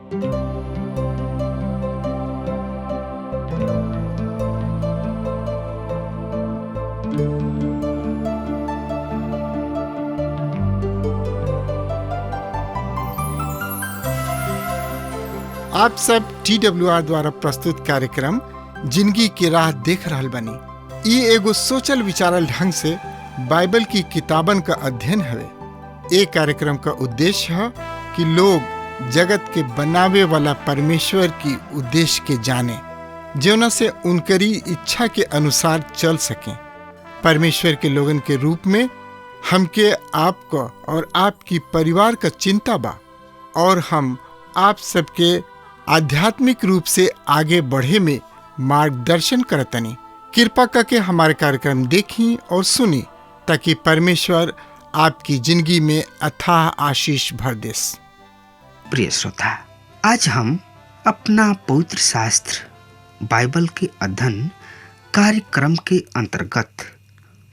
आप सब TWR द्वारा प्रस्तुत कार्यक्रम जिंदगी की राह देख रहल बनी। ई एगो सोचल विचारल ढंग से बाइबल की किताबन का अध्ययन हवे। ए कार्यक्रम का उद्देश्य है कि लोग जगत के बनावे वाला परमेश्वर की उद्देश्य के जाने, जौना से उनकरी इच्छा के अनुसार चल सकें। परमेश्वर के लोगन के रूप में हमके आपको और आपकी परिवार का चिंता बा, और हम आप सबके आध्यात्मिक रूप से आगे बढ़े में मार्गदर्शन करतनी। कृपा करके हमारे कार्यक्रम देखी और सुनी, ताकि परमेश्वर आपकी जिंदगी में अथाह आशीष भर दे। प्रिय श्रोता, आज हम अपना पवित्र शास्त्र बाइबल के अध्ययन कार्यक्रम के अंतर्गत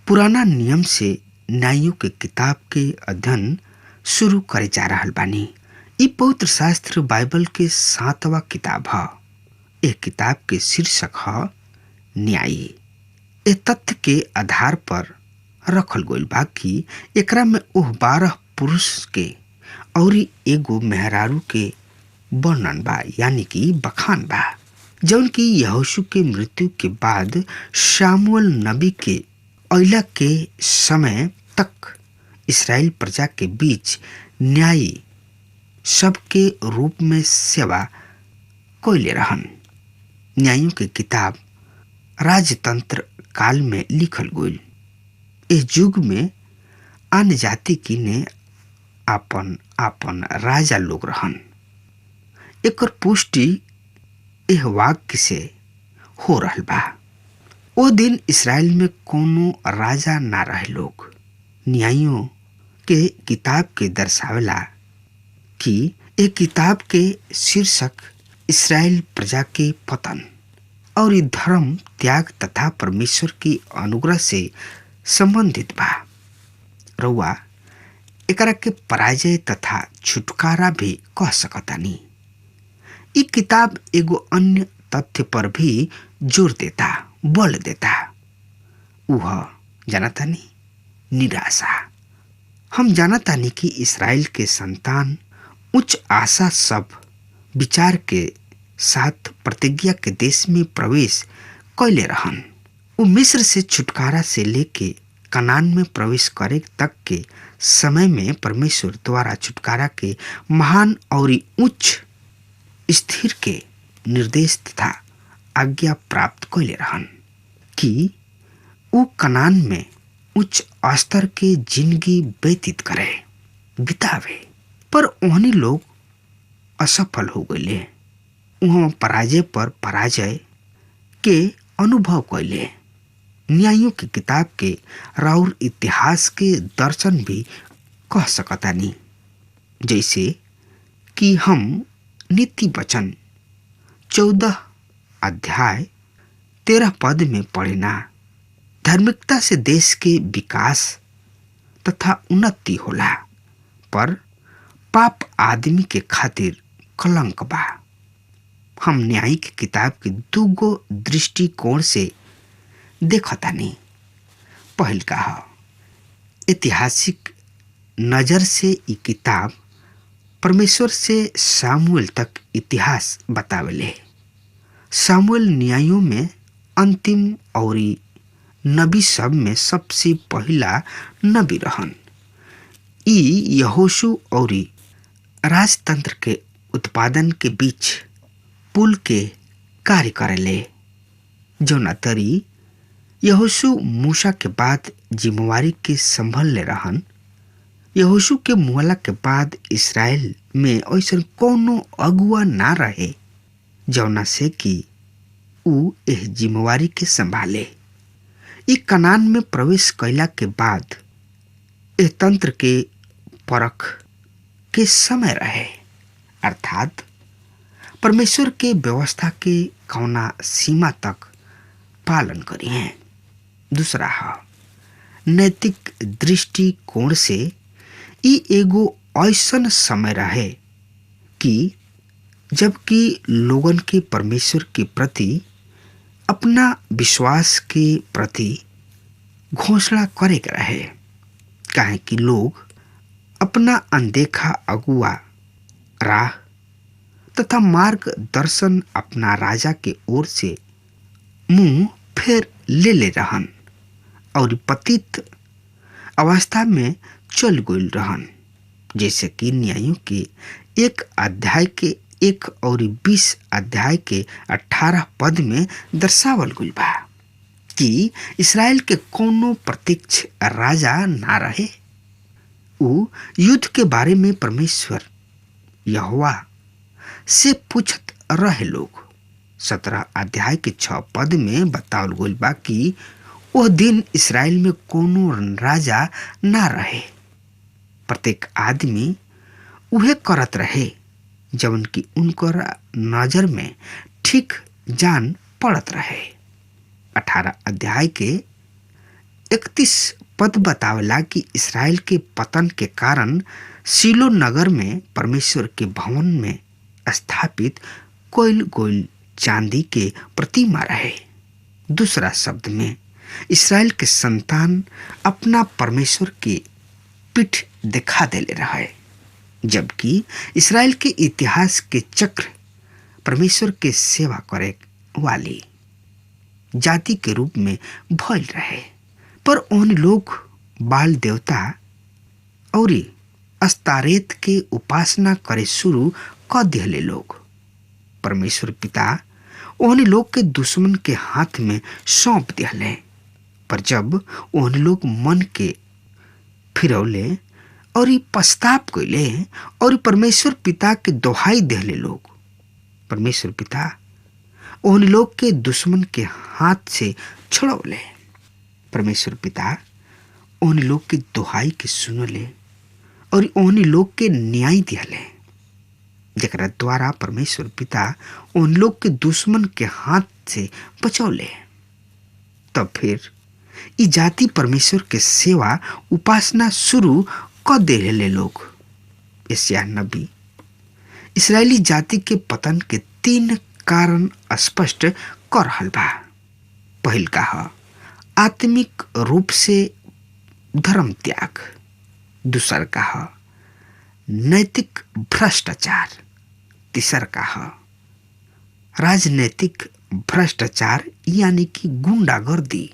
पुराना नियम से न्यायों के किताब के अध्ययन शुरू करे जा रहल बानी। ई पवित्र शास्त्र बाइबल के 7वां किताब है। एक किताब के शीर्षक है न्यायी। ए तथ्य के आधार पर रखल गइल बा कि एकरा में ओह 12 पुरुष के और एगो मेहरारू के वर्णन बा, यानी कि बखान बा, जौन की यहोशू के मृत्यु के बाद शामुएल नबी के अइला के समय तक इस्राएल प्रजा के बीच न्यायी सबके रूप में सेवा कइले रहन। न्यायों के किताब राजतंत्र काल में लिखल गइल। इस युग में अन्य जाति की ने आपन आपन राजा लोग रहन। एकर पुष्टि एह वाक्य से हो रहल बा। ओ दिन इस्राएल में कोनो राजा ना रहे लोग। न्यायों के किताब के दर्शावेला कि एक किताब के शीर्षक इस्राएल प्रजा के पतन और धर्म त्याग तथा परमेश्वर की अनुग्रह से संबंधित बा। रउआ एकरा के पराजय तथा छुटकारा भी कह सकतानी। ई किताब एगो अन्य तथ्य पर भी जोर देता, बल देता। वह जानतानी निराशा। हम जानतानी कि इस्राएल के संतान उच्च आशा सब विचार के साथ प्रतिज्ञा के देश में प्रवेश कैले रहन। वो मिस्र से छुटकारा से लेके कनान में प्रवेश करे तक के समय में परमेश्वर द्वारा छुटकारा के महान और उच्च स्थिर के निर्देश तथा आज्ञा प्राप्त कैले रहन कि वो कनान में उच्च स्तर के जिंदगी व्यतीत करे, बितावे। पर ओहनी लोग असफल हो गए। वहाँ पराजय पर पराजय के अनुभव कैले। न्यायों की किताब के राउर इतिहास के दर्शन भी कह सकतानी, जैसे कि हम नीति वचन 14 अध्याय 13 पद में पढ़ेना। धार्मिकता से देश के विकास तथा उन्नति होला, पर पाप आदमी के खातिर कलंक बा। हम न्याय की किताब के दूगो दृष्टिकोण से देखतानी। पहल का है ऐतिहासिक नजर से ई किताब परमेश्वर से सामुएल तक इतिहास बतावेले। सामुएल न्यायों में अंतिम और नबी सब में सबसे पहला नबी रहन। ई यहोशू और राजतंत्र के उत्पादन के बीच पुल के कार्य करेले। जौना तरी यहोशू मूसा के बाद जिम्मेवारी के संभलले रहन। यहोशू के मुहला के बाद इस्राएल में ऐसा कोनो अगुआ ना रहे जौना से कि ऊ एह जिम्मेवारी के संभाले। ई कनान में प्रवेश कैला के बाद एह तंत्र के परख के समय रहे, अर्थात परमेश्वर के व्यवस्था के कौना सीमा तक पालन करी है। दूसरा है नैतिक दृष्टिकोण से ई एगो ऐसन समय रहे कि जबकि लोगन के परमेश्वर के प्रति अपना विश्वास के प्रति घोषणा करे के रहे। काहे कि लोग अपना अनदेखा अगुआ राह तथा मार्गदर्शन अपना राजा के ओर से मुंह फेर ले रहन और पतित अवस्था में चल गइल रहन। जैसे कि न्यायों के 1 अध्याय के 1 और 20 अध्याय के 18 पद में दर्शावल गइल बा कि इसराइल के कोनो प्रत्यक्ष राजा ना रहे। उ युद्ध के बारे में परमेश्वर यहोवा से पूछत रहे लोग। 17 अध्याय के 6 पद में बतावल गइल बा कि वह दिन इसराइल में कोनो राजा ना रहे। प्रत्येक आदमी उहे करत रहे जवन की उनकर नजर में ठीक जान पड़त रहे। 18 अध्याय के 31 पद बतावला कि इसराइल के पतन के कारण सीलो नगर में परमेश्वर के भवन में स्थापित कोयल गोयल चांदी के प्रतिमा रहे। दूसरा शब्द में इसराइल के संतान अपना परमेश्वर के पीठ दिखा देले रहे, जबकि इसराइल के इतिहास के चक्र परमेश्वर के सेवा करे वाली जाति के रूप में भइल रहे। पर उन लोग बाल देवता और अस्तारेत के उपासना करे शुरू कर दिले लोग। परमेश्वर पिता उन लोग के दुश्मन के हाथ में सौंप दिले। पर जब उन लोग मन के फिरौले और पछताप कैले और परमेश्वर पिता के दोहाई दिले लोग, परमेश्वर पिता उन लोग के दुश्मन के हाथ से छुड़ौले। परमेश्वर पिता उन लोग के दोहाई के सुनले और उन लोग के न्याय दिले, जकरा द्वारा परमेश्वर पिता उन लोग के दुश्मन के हाथ से बचौले। तब फिर ई जाति परमेश्वर के सेवा उपासना शुरू कर देले लोग। यशायाह नबी इस्राएली जाति के पतन के 3 कारण स्पष्ट कर रहल बा। पहिल का है आत्मिक रूप से धर्म त्याग। दूसर का है नैतिक भ्रष्टाचार। तीसर का है राजनीतिक भ्रष्टाचार यानी कि गुंडागर्दी।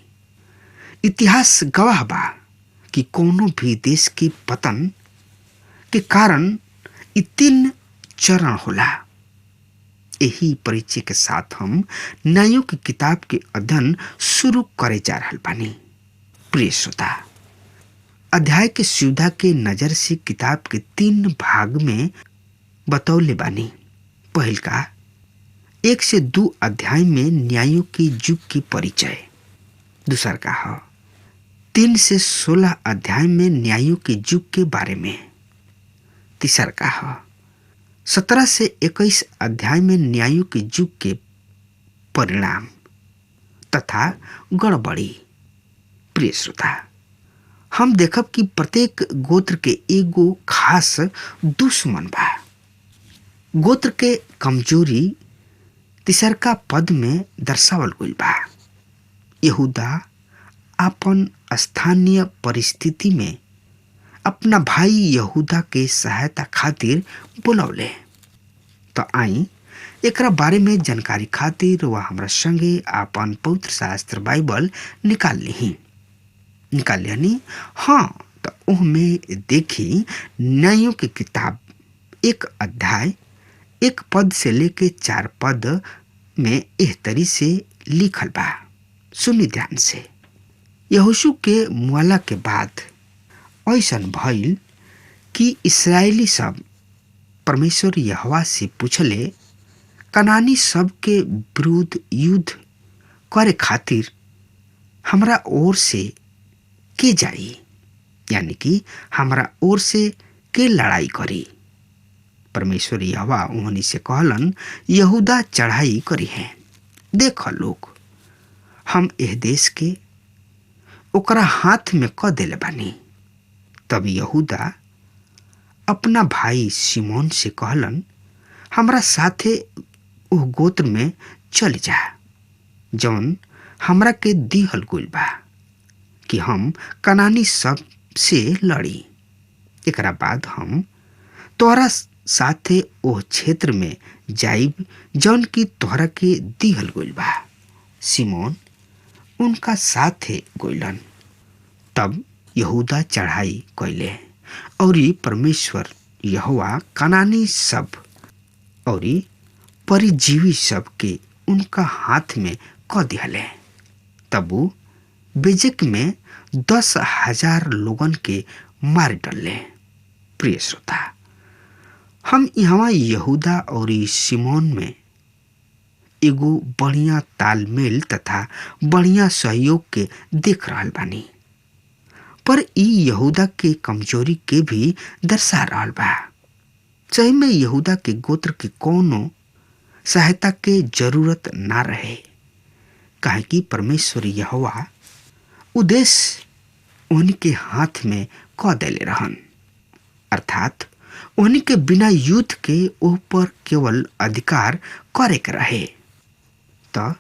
इतिहास गवाह बा कि कोनो भी देश के पतन के कारण 3 चरण होला। यही परिचय के साथ हम न्यायों की किताब के अध्ययन शुरू करे जा रहल बानी। प्रिय श्रोता, अध्याय के सुविधा के नजर से किताब के 3 भाग में बतौले बानी। पहिल का 1 से 2 अध्याय में न्यायों के युग की परिचय। दूसर का 3 से 16 अध्याय में न्यायों के युग के बारे में। तीसर का 17 से 21 अध्याय में न्यायों के युग के परिणाम तथा गड़बड़ी। प्रिय श्रोता, हम देखब कि प्रत्येक गोत्र के एगो खास दुश्मन बा। गोत्र के कमजोरी तीसरका पद में दर्शावल गइल बा। यहूदा अपन स्थानीय परिस्थिति में अपना भाई यहूदा के सहायता खातिर बुलौले। तो आई एकरा बारे में जानकारी खातिर वह हमरा संगे अपन पवित्र शास्त्र बाइबल निकाल लिहनी। हाँ, तो उहमें देखी न्यायों की किताब 1 अध्याय 1 पद से लेके 4 पद में एह तरी से लिखल बा। सुनी ध्यान से। यहोशू के मुआला के बाद ऐसन भइल कि इस्राएली सब परमेश्वर यहोवा से पूछले, कनानी सब के विरुद्ध युद्ध करे खातिर हमरा ओर से के जाई, यानी कि हमरा ओर से के लड़ाई करी। परमेश्वर यहोवा उन्हीं से कहलन, यहूदा चढ़ाई करी है। देख लोग, हम एह देश के ओकरा हाथ में क देले बानी। तब यहूदा अपना भाई सिमोन से कहलन, हमरा साथे उह गोत्र में चल जा जौन हमरा के दिहल गइल बा कि हम कनानी सब से लड़ी। एकरा बाद हम तोहरा साथे ओह क्षेत्र में जाइब जौन की तोहरा के दिहल गइल बा। सिमोन उनका साथे गइलन। तब यहूदा चढ़ाई कइले और परमेश्वर यहोवा कनानी सब और परिजीवी सब के उनका हाथ में क दिहले। तब वो बेजक में 10,000 लोगन के मार डाले। प्रिय श्रोता, हम यहाँ यहूदा और सिमोन में एगो बढ़िया तालमेल तथा बढ़िया सहयोग के देख रहल बानी, पर ई यहूदा के कमजोरी के भी दर्शा रहल बा। सही में यहूदा के गोत्र के कोनो सहायता के जरूरत ना रहे, काहे कि परमेश्वर यहोवा उद्देश्य उनके हाथ में क देले रहन, अर्थात उनके बिना युद्ध के ऊपर केवल अधिकार करे के रहे। तो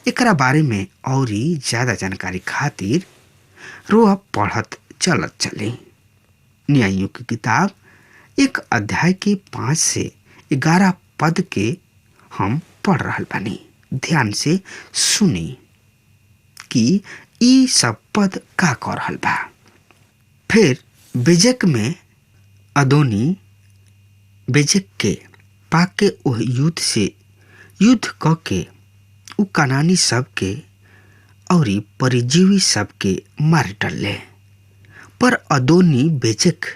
एकरा बारे में और ज्यादा जानकारी खातिर रोआ पढ़त चलत चले। न्यायों की किताब 1 अध्याय के 5 से 11 पद के हम पढ़ रहल बानी। ध्यान से सुनी कि ई सब पद का कर रहल बा। फिर बेजक में अदोनी बेजक के पाके ओह युद्ध से युद्ध क के उ कनानी सब के और परिजीवी सब के मार डाले। पर अदोनी बेजक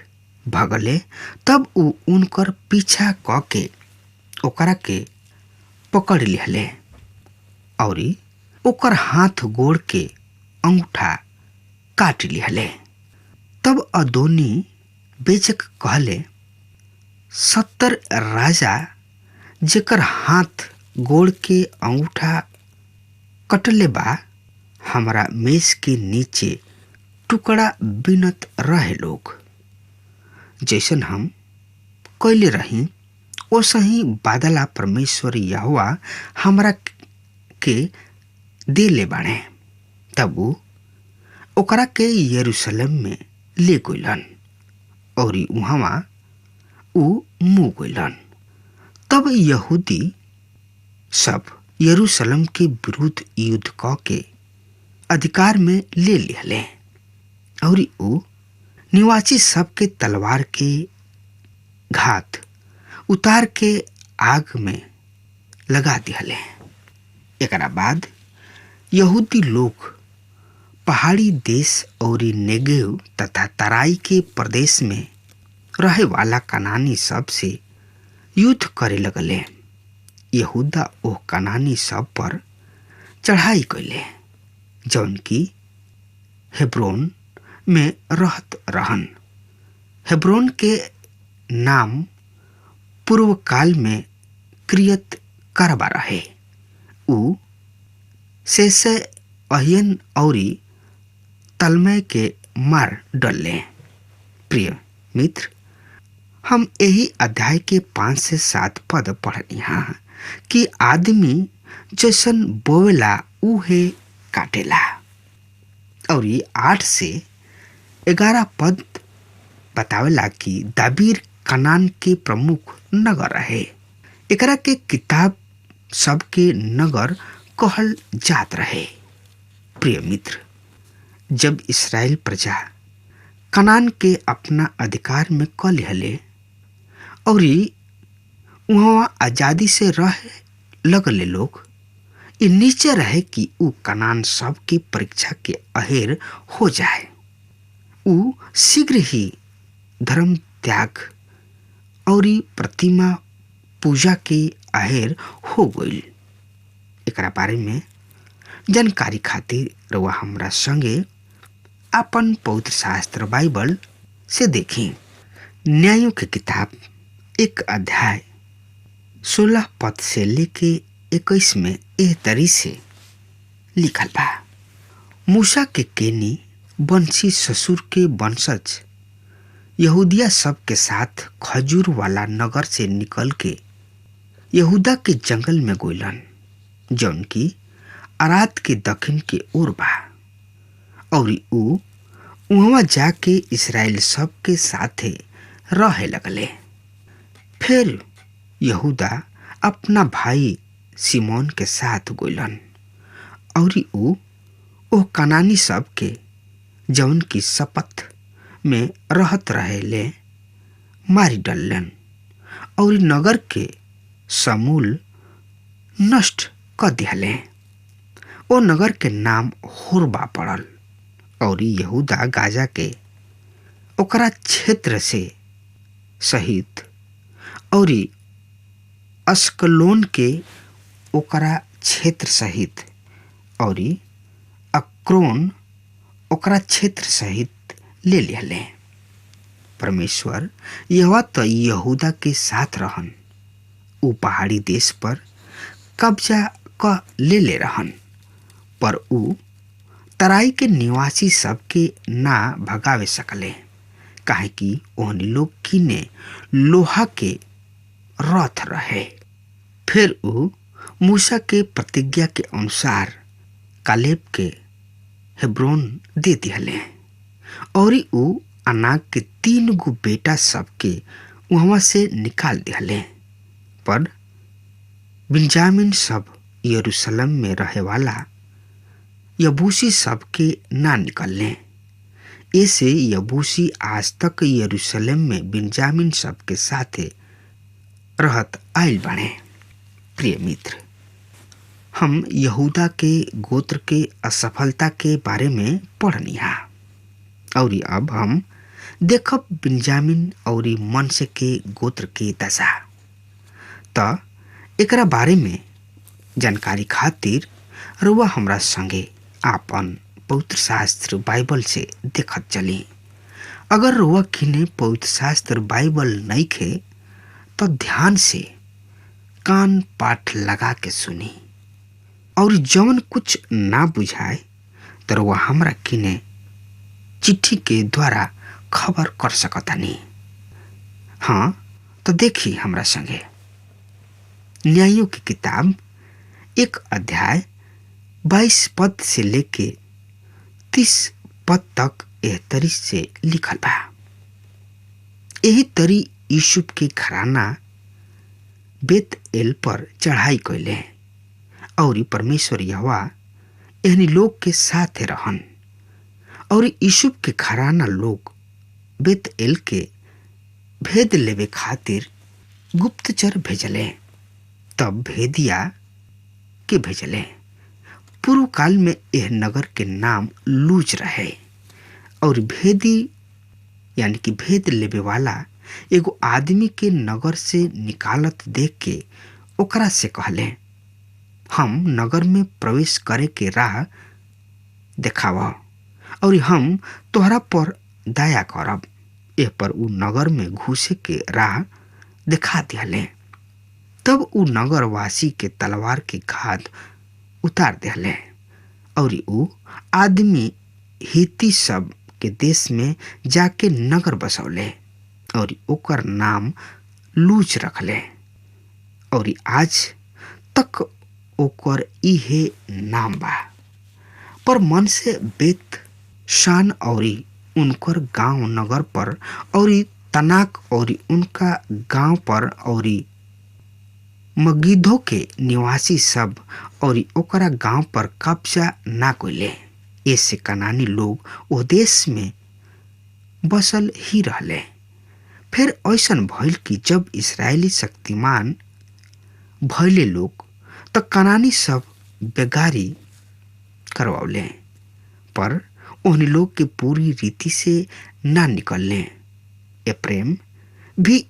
भगले। तब उ उनकर पीछा क के ओकरा के पकड़ लिहले और ओकर हाथ गोड़ के अंगूठा काट लिहले। तब अदोनी बेजक कहले, 70 राजा जेकर हाथ गोड़ के अंगूठा कटले बा, हमारा मेज के नीचे टुकड़ा बिनत रहे लोग। जैसन हम कैले रही ओसही बादला परमेश्वर यहोवा हमरा के दे ले बाणे। तब ओकरा के यरूशलेम में ले गइलन और वहाँ उ मुँह गइलन। तब यहूदी सब यरूशलेम के विरुद्ध युद्ध क के अधिकार में ले लिहले और उ निवासी सब के तलवार के घात उतार के आग में लगा दिहले। एकरा बाद यहूदी लोग पहाड़ी देश और नेगेव तथा तराई के प्रदेश में रहे वाला कनानी सब से युद्ध करे लगले। यहूदा ओह कनानी सब पर चढ़ाई कैले जौन की हेब्रोन में रहत रहन। हेब्रोन के नाम पूर्व काल में क्रियत करबा रहे। उ शेषे अहियन और तलमय के मार डले। प्रिय मित्र, हम यही अध्याय के 5 से 7 पद पढ़नी हाँ कि आदमी जैसन बोवेला उहे काटेला। और ये 8 से 11 पद बतावेला कि दाबीर कनान के प्रमुख नगर रहे। एकरा के किताब सबके नगर कहल जात रहे। प्रिय मित्र, जब इस्राएल प्रजा कनान के अपना अधिकार में क लिहले और वहाँ आजादी से रह लगले लोग, ये नीचे रहे कि उ कनान सब की परीक्षा के अहेर हो जाए। उ शीघ्र ही धर्म त्याग और प्रतिमा पूजा के अहेर हो गई। एकरा बारे में जानकारी खातिर रउआ हमरा संगे अपन पवित्र शास्त्र बाइबल से देखी। न्यायों की किताब 1 अध्याय 16 पद से लेके 21 में एह तरी से लिखल बा। मूसा के केनी वंशी ससुर के वंशज यहूदिया सब के साथ खजूर वाला नगर से निकल के यहूदा के जंगल में गोइलन जौन की अरात के दक्षिण के ओर बा, और ऊ वहाँ जाके इसराइल सब के साथे रहे लगले। फिर यहूदा अपना भाई सिमोन के साथ गोइलन और ऊ ओ कनानी सब के जौन की शपथ में रहत रहेले मारी डलन और नगर के समूल नष्ट कर दिहले। ओ नगर के नाम होरबा पड़ल और यहूदा गाजा के ओकरा क्षेत्र से सहित और अस्कलोन के ओकरा क्षेत्र सहित और अक्रोन ओकरा क्षेत्र सहित ले लिहले। परमेश्वर यहोवा तो यहूदा के साथ रहन, ऊ पहाड़ी देश पर कब्जा क ले रहन, पर ऊ तराई के निवासी सबके ना भगावे सकले, काहे कि ओहनी लोग किने लोहा के रथ रहे। फिर ऊ मूसा के प्रतिज्ञा के अनुसार कालेब के हेब्रोन दे दिहले और ऊ अनाक के 3 गो बेटा सबके वहाँ से निकाल दिहले। पर बिन्जामिन सब यरूशलेम में रहे वाला यबूसी सबके ना निकलने। ऐसे यबूसी आज तक यरूशलेम में बिन्जामिन सबके साथे रहत आइल बने। प्रिय मित्र, हम यहूदा के गोत्र के असफलता के बारे में पढ़निहा और अब हम देखब बिन्जामिन और मनसे के गोत्र के दशा। त एकरा बारे में जानकारी खातिर रुआ हमरा संगे आपन पवित्र शास्त्र बाइबल से देखत चली। अगर रुआ किने पवित्र शास्त्र बाइबल नहीं खे तो ध्यान से कान पाठ लगा के सुनी और जवन कुछ ना बुझाए तो रुआ हमरा किने चिट्ठी के द्वारा खबर कर सकतानी। हाँ तो देखी हमरा संगे न्यायों की किताब 1 अध्याय 22 पद से लेके 30 पद तक एह तरी से लिखल बा। यही तरी यूसुफ के घराना बेत एल पर चढ़ाई कैले और परमेश्वर यहोवा एहनी लोग के साथ रहन और यूसुफ के घराना लोग बेत एल के भेद लेवे खातिर गुप्तचर भेजले। तब भेदिया के भेजले। पूर्व काल में यह नगर के नाम लूज रहे और भेदी यानी कि भेद लेवे वाला एगो आदमी के नगर से निकालत देख के ओकरा से कहले, हम नगर में प्रवेश करे के राह देखावा और हम तोहरा पर दया करब। एह पर उ नगर में घुसे के राह दिखा दिहले। तब उ नगरवासी के तलवार के घात उतार दिहले और उ आदमी हिती सब के देश में जाके नगर बसौले और ओकर नाम लूज रखले और आज तक ओकर इहे नाम बा। पर मन से बेत शान और उनकर गांव नगर पर और तनाक और उनका गांव पर और मगिदो के निवासी सब और ओकरा गांव पर कब्जा ना कोइले। ऐसे कनानी लोग वो देश में बसल ही रहले। फिर ऐसन भइल कि जब इस्राएली शक्तिमान भइले लोग तो कनानी सब बेगारी करवौले, पर उन लोग के पूरी रीति से ना निकलने। एप्रेम भी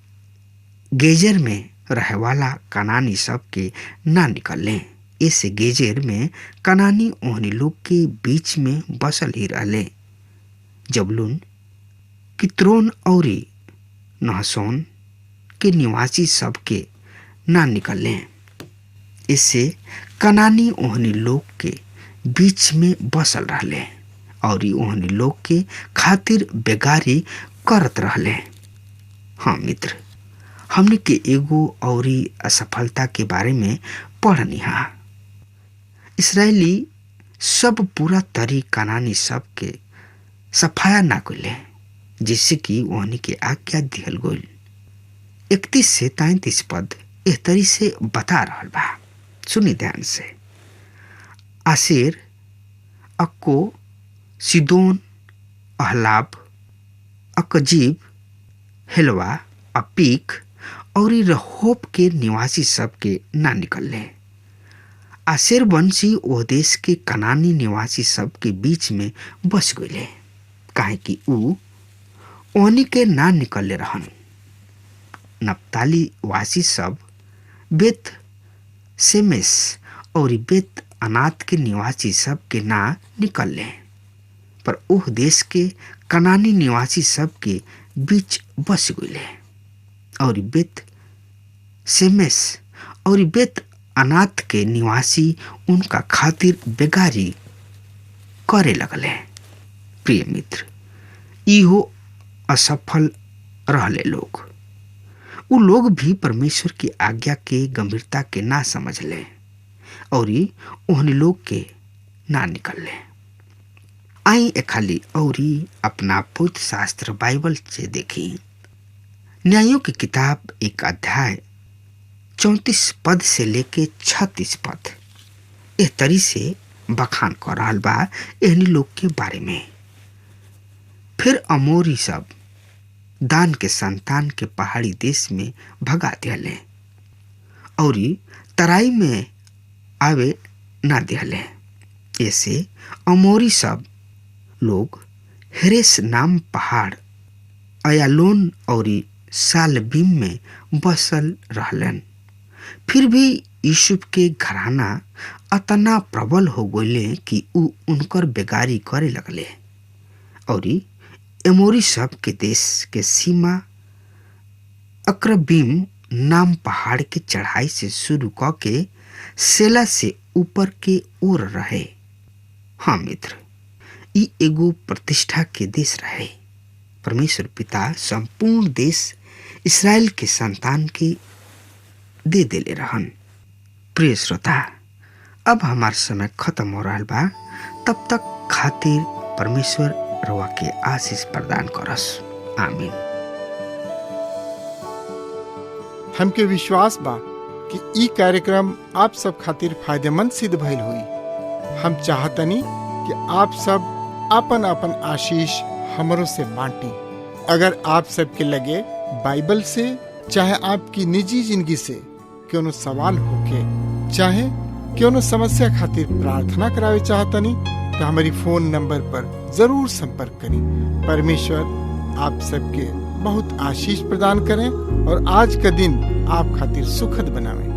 गेजर में रहे वाला कनानी सब के ना निकलने। ऐसे गेजेर में कनानी ओहनी लोग के बीच में बसल ही रहले। जबलून, कित्रोन और नहसोन के निवासी सब के ना निकलने। इससे कनानी ओहनी लोग के बीच में बसल रहले और ओहनी लोग के खातिर बेगारी करत रहले। हाँ मित्र, हमने के एगो औरी असफलता के बारे में पढ़नी हा। इसराइली सब पूरा तरी कनानी सब के सफाया ना कइले, जिससे कि ओहनी के आज्ञा दिहल गइल। 31 से 33 पद एह तरी से बता रहल बा, सुनी ध्यान से। आसेर, अक्को, सिदोन, अहलाब, अकजीब, हेलवा, अपीक और रहोब के निवासी सब के ना निकलले। आसेर वंशी ओ देश के कनानी निवासी सब के बीच में बस गए, काहे कि ऊ ओहनी के ना निकलले रहन। नप्ताली वासी सब बेत सेमेस और बेत अनात के निवासी सब के ना निकलले, पर ओह देश के कनानी निवासी सब के बीच बस गए और बेत सेमेस और बेत अनाथ के निवासी उनका खातिर बेगारी करे लगले। प्रिय मित्र, इहो असफल रहले लोग। उ लोग भी परमेश्वर की आज्ञा के गंभीरता के ना समझले और ओहनी लोग के ना निकलले। आई खाली और अपना पवित्र शास्त्र बाइबल से देखी। न्यायों की किताब 1 अध्याय 34 पद से लेके 36 पद एह तरी से बखान कर रहल बा एहनी लोग के बारे में। फिर अमोरी सब दान के संतान के पहाड़ी देश में भगा दिहले और तराई में आवे ना दिहले। ऐसे अमोरी सब लोग हेरेस नाम पहाड़, अयालोन और सालबीम में बसल रहलन। फिर भी यूसुफ के घराना अतना प्रबल हो गए कि ऊ उनकर बेगारी करे लगले और एमोरी सब के देश के सीमा अक्रबीम नाम पहाड़ के चढ़ाई से शुरू करके सेला से ऊपर के ओर रहे। हाँ मित्र, ई एगो प्रतिष्ठा के देश रहे। परमेश्वर पिता संपूर्ण देश इसराइल के संतान के दे देले रहन। प्रिय श्रोता, अब हमार समय खत्म हो रहा बा। तब तक खातिर परमेश्वर रवा के आशीष प्रदान करस। आमीन। हमके विश्वास बा कि ई कार्यक्रम आप सब खातिर फायदेमंद सिद्ध भइल हुई। हम चाहतनी कि आप सब आपन आपन आशीष हमरों से बांटी। अगर आप सबके लगे बाइबल से चाहे आपकी निजी जिंदगी से क्यों सवाल होके चाहे क्यों समस्या खातिर प्रार्थना करावे चाहतनी तो हमारी फोन नंबर पर जरूर संपर्क करें। परमेश्वर आप सबके बहुत आशीष प्रदान करें और आज का दिन आप खातिर सुखद बनावें।